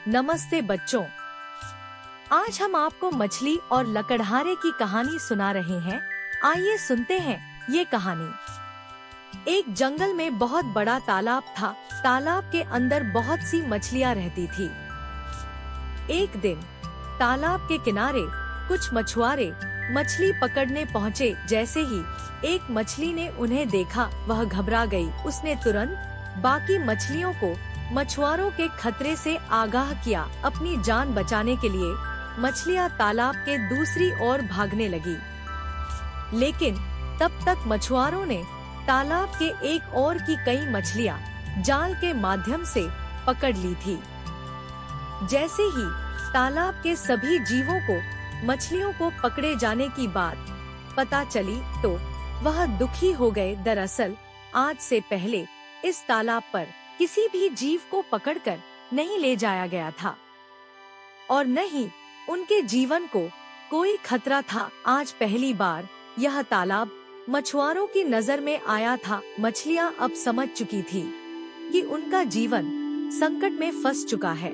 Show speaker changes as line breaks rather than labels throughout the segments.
नमस्ते बच्चों, आज हम आपको मछली और लकड़हारे की कहानी सुना रहे हैं। आइए सुनते हैं ये कहानी। एक जंगल में बहुत बड़ा तालाब था। तालाब के अंदर बहुत सी मछलियाँ रहती थी। एक दिन तालाब के किनारे कुछ मछुआरे मछली पकड़ने पहुँचे। जैसे ही एक मछली ने उन्हें देखा, वह घबरा गई। उसने तुरंत बाकी मछलियों को मछुआरों के खतरे से आगाह किया। अपनी जान बचाने के लिए मछलियाँ तालाब के दूसरी ओर भागने लगी। लेकिन तब तक मछुआरों ने तालाब के एक ओर की कई मछलियाँ जाल के माध्यम से पकड़ ली थी। जैसे ही तालाब के सभी जीवों को मछलियों को पकड़े जाने की बात पता चली तो वह दुखी हो गए। दरअसल आज से पहले इस तालाब पर किसी भी जीव को पकड़कर नहीं ले जाया गया था और न ही उनके जीवन को कोई खतरा था। आज पहली बार यह तालाब मछुआरों की नजर में आया था। मछलियां अब समझ चुकी थी कि उनका जीवन संकट में फंस चुका है।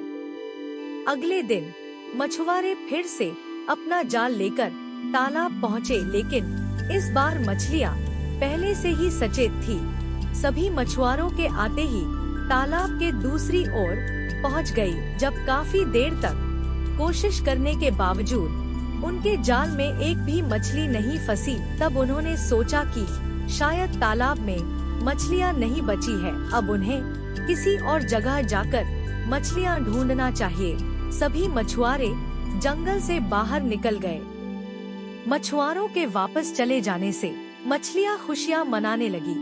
अगले दिन मछुआरे फिर से अपना जाल लेकर तालाब पहुँचे, लेकिन इस बार मछलियां पहले से ही सचेत थी। सभी मछुआरों के आते ही तालाब के दूसरी ओर पहुंच गई। जब काफी देर तक कोशिश करने के बावजूद उनके जाल में एक भी मछली नहीं फंसी, तब उन्होंने सोचा कि शायद तालाब में मछलियां नहीं बची है। अब उन्हें किसी और जगह जाकर मछलियां ढूंढना चाहिए। सभी मछुआरे जंगल से बाहर निकल गए। मछुआरों के वापस चले जाने से मछलियां खुशियां मनाने लगी।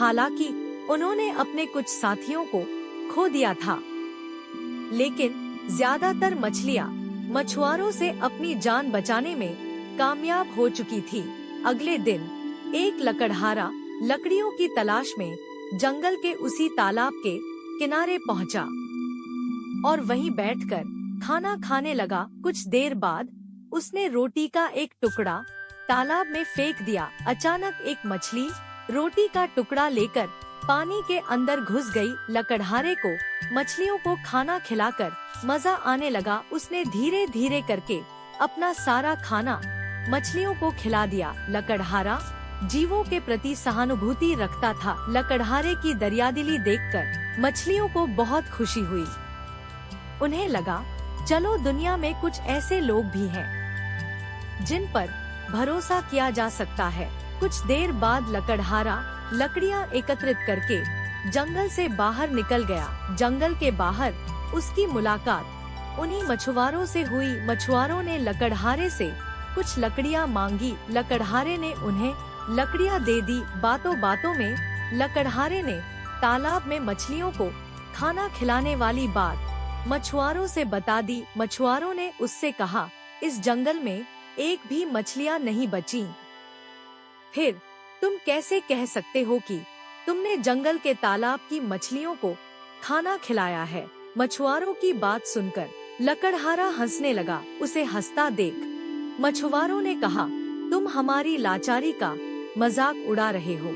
हालांकि उन्होंने अपने कुछ साथियों को खो दिया था, लेकिन ज्यादातर मछलियां मछुआरों से अपनी जान बचाने में कामयाब हो चुकी थी। अगले दिन एक लकड़हारा लकड़ियों की तलाश में जंगल के उसी तालाब के किनारे पहुंचा और वहीं बैठकर खाना खाने लगा। कुछ देर बाद उसने रोटी का एक टुकड़ा तालाब में फेंक दिया। अचानक एक मछली रोटी का टुकड़ा लेकर पानी के अंदर घुस गई। लकड़हारे को मछलियों को खाना खिलाकर मजा आने लगा। उसने धीरे धीरे करके अपना सारा खाना मछलियों को खिला दिया। लकड़हारा जीवों के प्रति सहानुभूति रखता था। लकड़हारे की दरियादिली देखकर मछलियों को बहुत खुशी हुई। उन्हें लगा, चलो दुनिया में कुछ ऐसे लोग भी हैं जिन पर भरोसा किया जा सकता है। कुछ देर बाद लकड़हारा लकड़ियां एकत्रित करके जंगल से बाहर निकल गया। जंगल के बाहर उसकी मुलाकात उन्हीं मछुआरों से हुई। मछुआरों ने लकड़हारे से कुछ लकड़ियां मांगी। लकड़हारे ने उन्हें लकड़ियां दे दी। बातों बातों में लकड़हारे ने तालाब में मछलियों को खाना खिलाने वाली बात मछुआरों से बता दी। मछुआरों ने उससे कहा, इस जंगल में एक भी मछलियां नहीं बची। फिर तुम कैसे कह सकते हो कि तुमने जंगल के तालाब की मछलियों को खाना खिलाया है? मछुआरों की बात सुनकर लकड़हारा हंसने लगा। उसे हंसता देख मछुआरों ने कहा, तुम हमारी लाचारी का मजाक उड़ा रहे हो।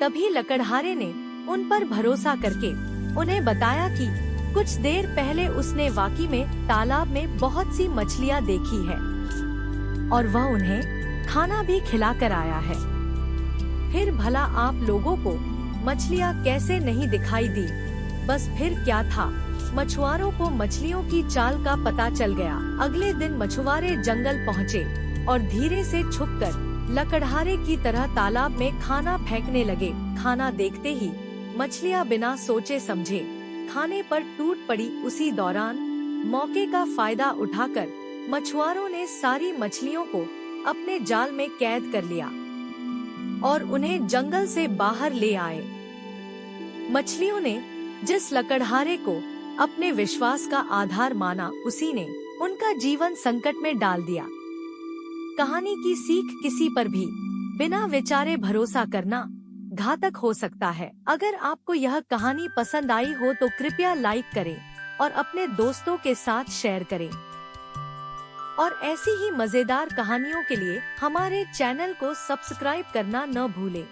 तभी लकड़हारे ने उन पर भरोसा करके उन्हें बताया कि कुछ देर पहले उसने वाकई में तालाब में बहुत सी मछलियाँ देखी है और वह उन्हें खाना भी खिलाकर आया है। फिर भला आप लोगों को मछलियाँ कैसे नहीं दिखाई दी? बस फिर क्या था, मछुआरों को मछलियों की चाल का पता चल गया। अगले दिन मछुआरे जंगल पहुँचे और धीरे से छुपकर लकड़हारे की तरह तालाब में खाना फेंकने लगे। खाना देखते ही मछलियाँ बिना सोचे समझे खाने पर टूट पड़ी। उसी दौरान मौके का फायदा उठाकर मछुआरों ने सारी मछलियों को अपने जाल में कैद कर लिया और उन्हें जंगल से बाहर ले आए। मछलियों ने जिस लकड़हारे को अपने विश्वास का आधार माना, उसी ने उनका जीवन संकट में डाल दिया। कहानी की सीख, किसी पर भी बिना विचारे भरोसा करना घातक हो सकता है। अगर आपको यह कहानी पसंद आई हो तो कृपया लाइक करें और अपने दोस्तों के साथ शेयर करें। और ऐसी ही मजेदार कहानियों के लिए हमारे चैनल को सब्सक्राइब करना न भूलें।